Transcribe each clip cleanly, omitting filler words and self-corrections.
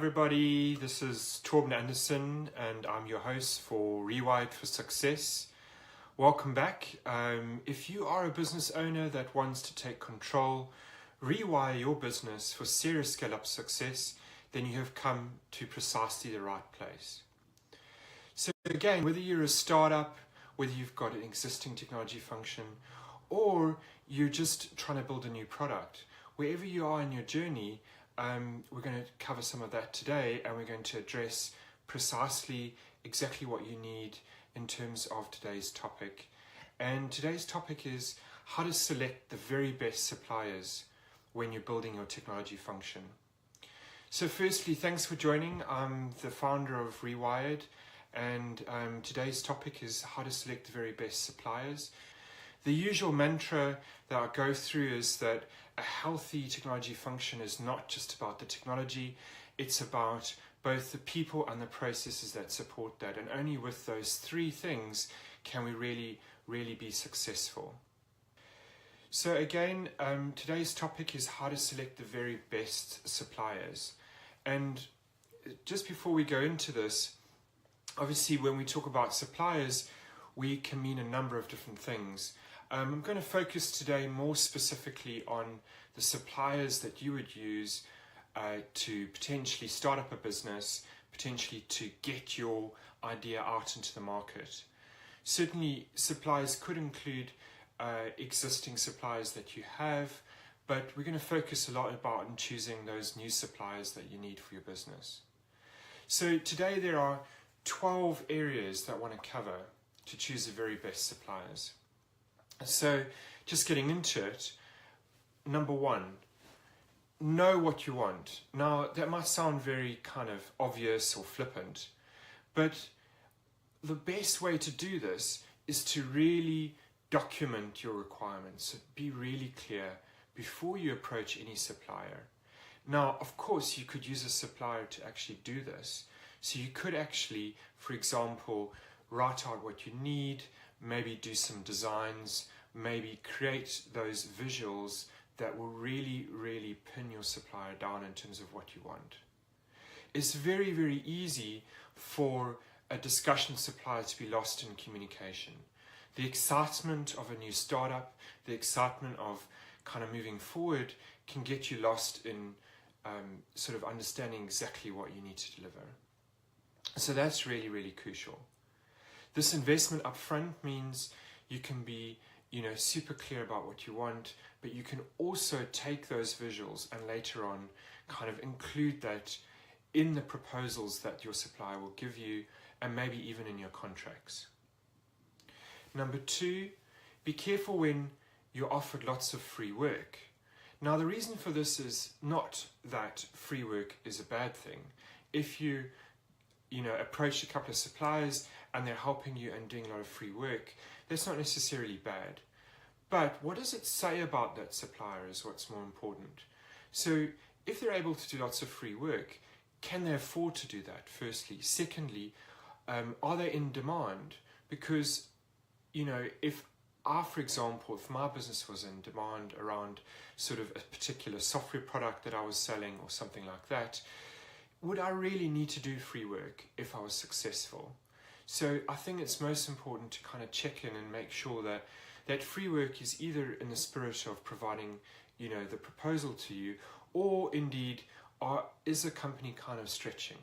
everybody, this is Torben Anderson and I'm your host for Rewired for Success. Welcome back. If you are a business owner that wants to take control, rewire your business for serious scale-up success, then you have come to precisely the right place. So again, whether you're a startup, whether you've got an existing technology function, or you're just trying to build a new product, wherever you are in your journey, we're going to cover some of that today, and we're going to address precisely exactly what you need in terms of today's topic. And today's topic is how to select the very best suppliers when you're building your technology function. So firstly, thanks for joining. I'm the founder of Rewired, and today's topic is how to select the very best suppliers. The usual mantra that I go through is that a healthy technology function is not just about the technology, it's about both the people and the processes that support that. And only with those three things can we really be successful. So again, today's topic is how to select the very best suppliers. And just before we go into this, obviously when we talk about suppliers, we can mean a number of different things. I'm going to focus today more specifically on the suppliers that you would use to potentially start up a business, potentially to get your idea out into the market. Certainly, suppliers could include existing suppliers that you have, but we're going to focus a lot about choosing those new suppliers that you need for your business. So today there are 12 areas that I want to cover to choose the very best suppliers. So just getting into it, number one, know what you want. Now that might sound very kind of obvious or flippant, but the best way to do this is to really document your requirements. So be really clear before you approach any supplier. Now, of course, you could use a supplier to actually do this. So you could actually, for example, write out what you need, maybe do some designs, maybe create those visuals that will really pin your supplier down in terms of what you want. It's very easy for a discussion supplier to be lost in communication. The excitement of a new startup, the excitement of kind of moving forward can get you lost in sort of understanding exactly what you need to deliver. So that's really crucial. This investment up front means you can be super clear about what you want, but you can also take those visuals and later on kind of include that in the proposals that your supplier will give you, and maybe even in your contracts. Number two, be careful when you're offered lots of free work. Now the reason for this is not that free work is a bad thing. If you approach a couple of suppliers and they're helping you and doing a lot of free work, that's not necessarily bad. But what does it say about that supplier is what's more important. So if they're able to do lots of free work, can they afford to do that, firstly? Secondly, are they in demand? Because, if my business was in demand around sort of a particular software product that I was selling or something like that, would I really need to do free work if I was successful? So I think it's most important to kind of check in and make sure that free work is either in the spirit of providing, the proposal to you, or indeed, is the company kind of stretching?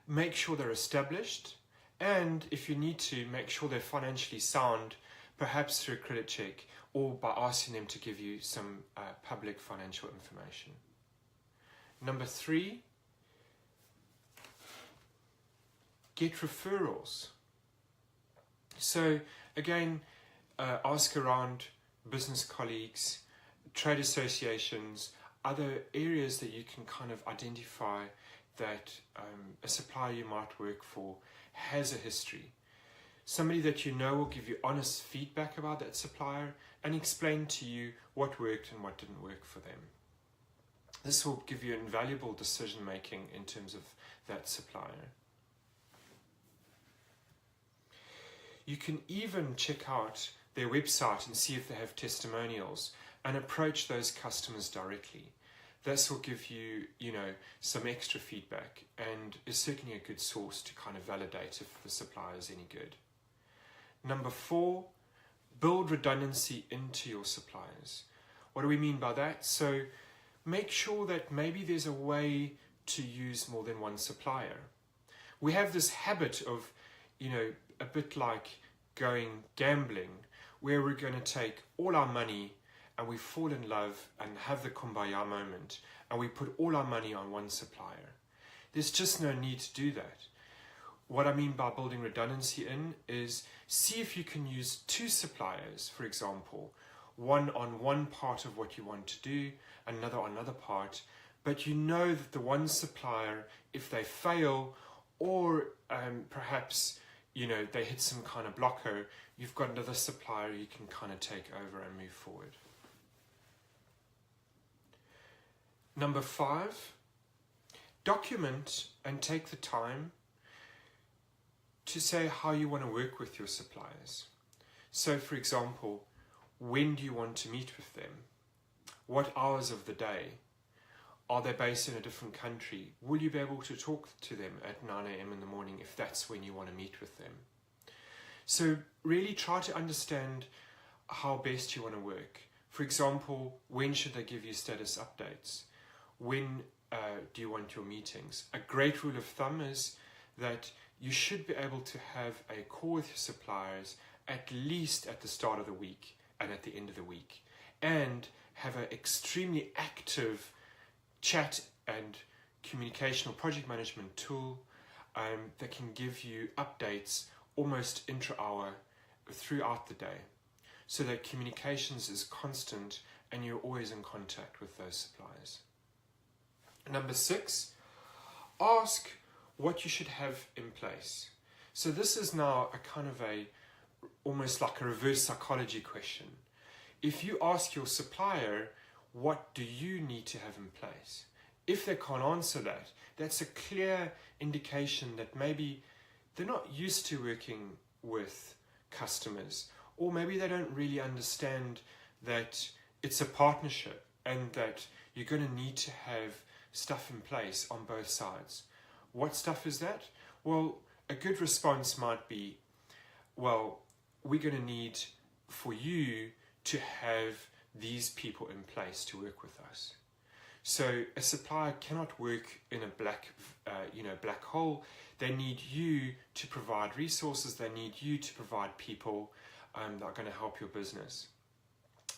Make sure they're established, and if you need to, make sure they're financially sound, perhaps through a credit check, or by asking them to give you some public financial information. Number three, get referrals. So again, ask around business colleagues, trade associations, other areas that you can kind of identify that a supplier you might work for has a history. Somebody that you know will give you honest feedback about that supplier and explain to you what worked and what didn't work for them. This will give you invaluable decision making in terms of that supplier. You can even check out their website and see if they have testimonials and approach those customers directly. this will give you, some extra feedback and is certainly a good source to kind of validate if the supplier is any good. Number 4, build redundancy into your suppliers. What do we mean by that? So make sure that maybe there's a way to use more than one supplier. We have this habit of, a bit like going gambling, where we're going to take all our money and we fall in love and have the kumbaya moment and we put all our money on one supplier. There's just no need to do that. What I mean by building redundancy in is see if you can use 2 suppliers, for example, one on one part of what you want to do, another on another part, but you know that the one supplier, if they fail or perhaps they hit some kind of blocker, you've got another supplier you can kind of take over and move forward. Number 5, document and take the time to say how you want to work with your suppliers. So, for example, when do you want to meet with them? What hours of the day? Are they based in a different country? Will you be able to talk to them at 9 a.m. in the morning if that's when you want to meet with them? So really try to understand how best you want to work. For example, when should they give you status updates? When do you want your meetings? A great rule of thumb is that you should be able to have a call with your suppliers at least at the start of the week and at the end of the week, and have an extremely active chat and communication or project management tool that can give you updates almost intra-hour throughout the day, so that communications is constant and you're always in contact with those suppliers. Number 6, ask what you should have in place. So this is now a kind of almost like a reverse psychology question. If you ask your supplier, what do you need to have in place? If they can't answer that, that's a clear indication that maybe they're not used to working with customers, or maybe they don't really understand that it's a partnership and that you're going to need to have stuff in place on both sides. What stuff is that? Well, a good response might be, well, we're going to need for you to have these people in place to work with us. So a supplier cannot work in a black hole. They need you to provide resources. They need you to provide people that are going to help your business.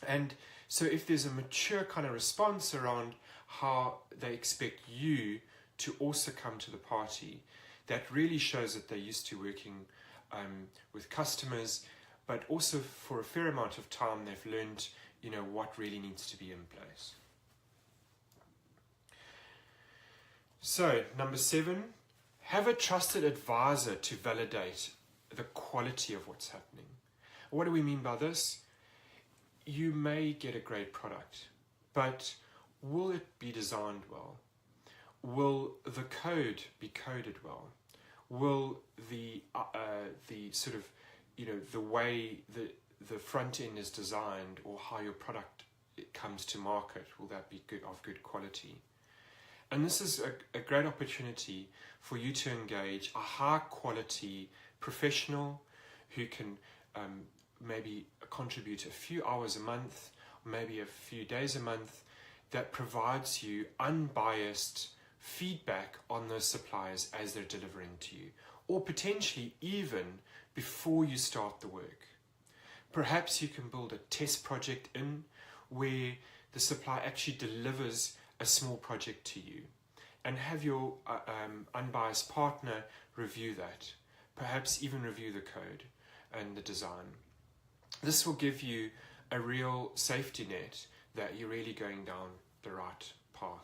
And so if there's a mature kind of response around how they expect you to also come to the party, that really shows that they're used to working with customers, but also for a fair amount of time they've learned what really needs to be in place. So, number 7, have a trusted advisor to validate the quality of what's happening. What do we mean by this? You may get a great product, but will it be designed well? Will the code be coded well? Will the sort of, the way the front end is designed, or how your product comes to market, will that be of good quality? And this is a great opportunity for you to engage a high quality professional who can maybe contribute a few hours a month, maybe a few days a month, that provides you unbiased feedback on those suppliers as they're delivering to you, or potentially even before you start the work. Perhaps you can build a test project in where the supplier actually delivers a small project to you, and have your unbiased partner review that, perhaps even review the code and the design. This will give you a real safety net that you're really going down the right path.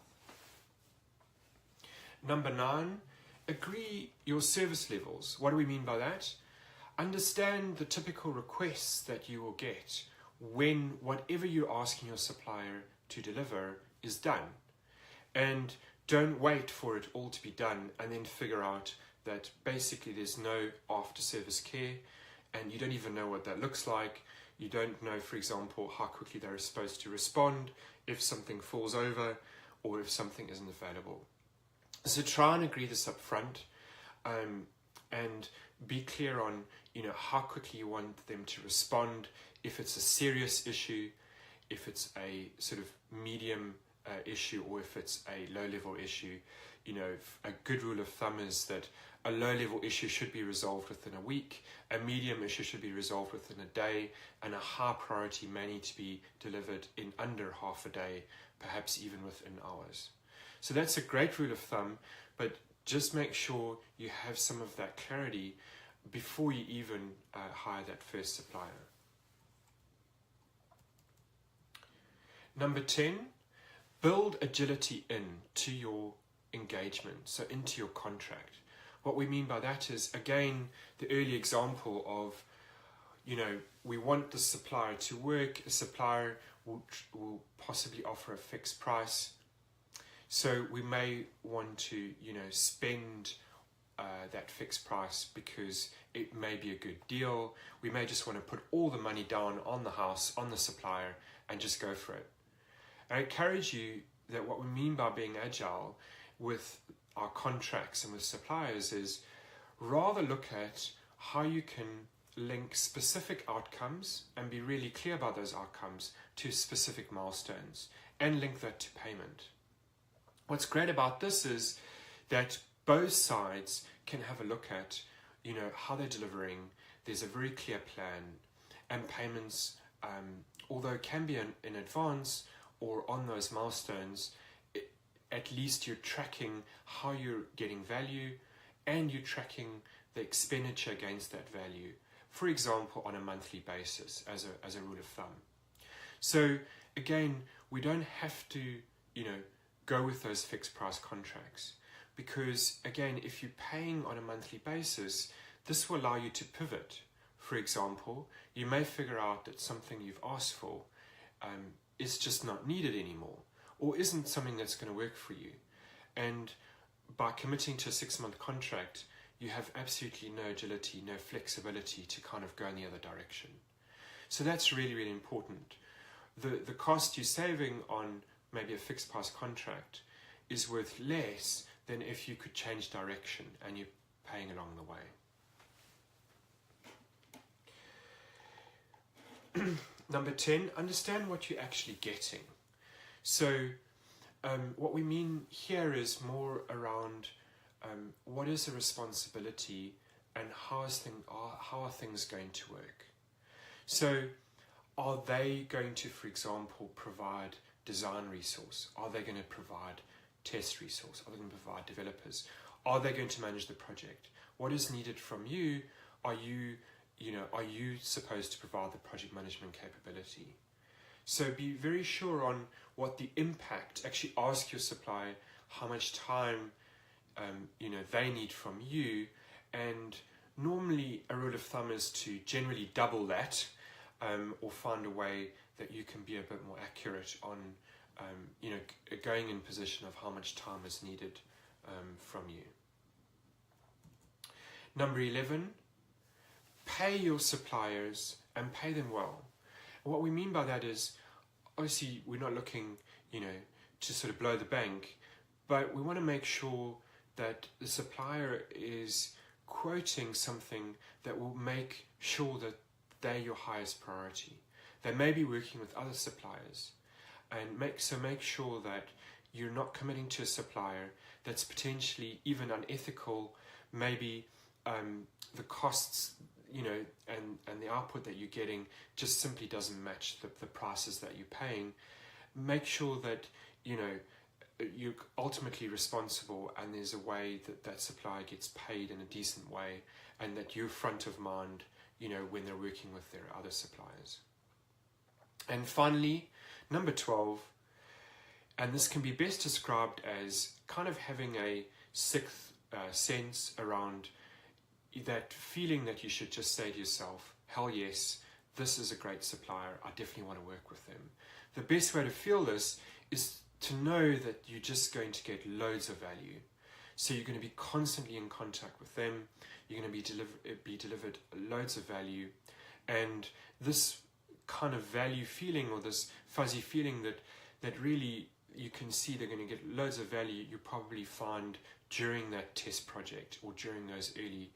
Number 9, agree your service levels. What do we mean by that? Understand the typical requests that you will get when whatever you're asking your supplier to deliver is done. And don't wait for it all to be done and then figure out that basically there's no after service care and you don't even know what that looks like. You don't know, for example, how quickly they're supposed to respond if something falls over, or if something isn't available. So try and agree this up front, and be clear on how quickly you want them to respond. If it's a serious issue, if it's a sort of medium issue, or if it's a low-level issue. A good rule of thumb is that a low-level issue should be resolved within a week, a medium issue should be resolved within a day, and a high priority may need to be delivered in under half a day, perhaps even within hours. So that's a great rule of thumb, but just make sure you have some of that clarity before you even hire that first supplier. Number 10, build agility into your engagement, so into your contract. What we mean by that is, again, the early example of, we want the supplier to work. A supplier will possibly offer a fixed price. So we may want to, spend that fixed price because it may be a good deal. We may just want to put all the money down on the house, on the supplier, and just go for it. I encourage you that what we mean by being agile with our contracts and with suppliers is rather look at how you can link specific outcomes and be really clear about those outcomes to specific milestones and link that to payment. What's great about this is that both sides can have a look at how they're delivering. There's a very clear plan, and payments, although it can be in advance or on those milestones, at least you're tracking how you're getting value, and you're tracking the expenditure against that value, for example, on a monthly basis as a rule of thumb. So again, we don't have to go with those fixed price contracts, because again, if you're paying on a monthly basis, this will allow you to pivot. For example, you may figure out that something you've asked for is just not needed anymore, or isn't something that's going to work for you. And by committing to a 6-month contract, you have absolutely no agility, no flexibility to kind of go in the other direction. So that's really, really important. The cost you're saving on maybe a fixed price contract is worth less than if you could change direction and you're paying along the way. Number 10, understand what you're actually getting. So what we mean here is more around what is the responsibility and how are things going to work. So are they going to, for example, provide design resource? Are they going to provide test resource? Are they going to provide developers? Are they going to manage the project? What is needed from you? Are you supposed to provide the project management capability? So be very sure on what the impact. Actually ask your supplier how much time they need from you, and normally a rule of thumb is to generally double that, or find a way that you can be a bit more accurate on going in position of how much time is needed from you. Number 11, pay your suppliers and pay them well. And what we mean by that is, obviously we're not looking to sort of blow the bank, but we want to make sure that the supplier is quoting something that will make sure that they're your highest priority. They may be working with other suppliers, and make sure that you're not committing to a supplier that's potentially even unethical. Maybe the costs, and the output that you're getting just simply doesn't match the prices that you're paying. Make sure that you're ultimately responsible, and there's a way that supplier gets paid in a decent way, and that you're front of mind when they're working with their other suppliers. And finally, number 12, and this can be best described as kind of having a sixth sense around that feeling that you should just say to yourself, hell yes, this is a great supplier, I definitely want to work with them. The best way to feel this is to know that you're just going to get loads of value. So you're going to be constantly in contact with them, you're going to be delivered loads of value, and this kind of value feeling, or this fuzzy feeling that really you can see they're going to get loads of value you probably find during that test project or during those early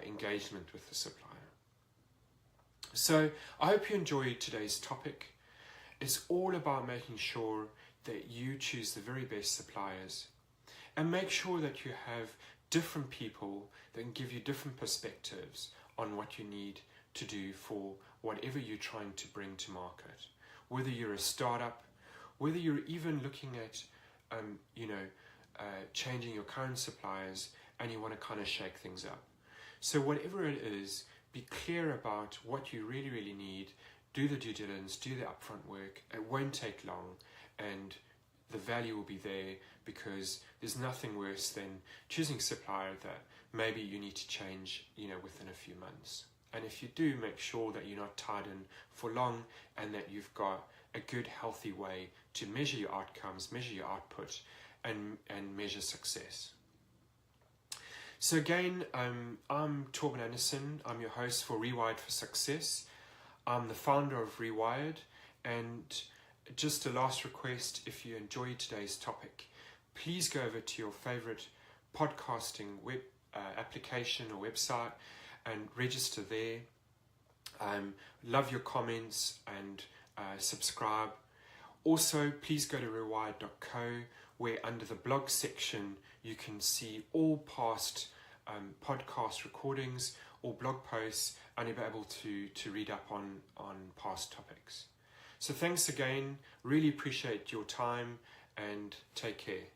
engagement with the supplier. So I hope you enjoyed today's topic. It's all about making sure that you choose the very best suppliers and make sure that you have different people that can give you different perspectives on what you need to do for whatever you're trying to bring to market. Whether you're a startup, whether you're even looking at changing your current suppliers and you want to kind of shake things up. So whatever it is, be clear about what you really, really need, do the due diligence, do the upfront work. It won't take long and the value will be there, because there's nothing worse than choosing a supplier that maybe you need to change within a few months. And if you do, make sure that you're not tied in for long and that you've got a good, healthy way to measure your outcomes, measure your output, and measure success. So again, I'm Torben Anderson. I'm your host for Rewired for Success. I'm the founder of Rewired, and just a last request, if you enjoyed today's topic, please go over to your favorite podcasting web application or website and register there. Love your comments and subscribe. Also, please go to rewired.co, where under the blog section you can see all past podcast recordings or blog posts, and you'll be able to read up on past topics. So thanks again, really appreciate your time and take care.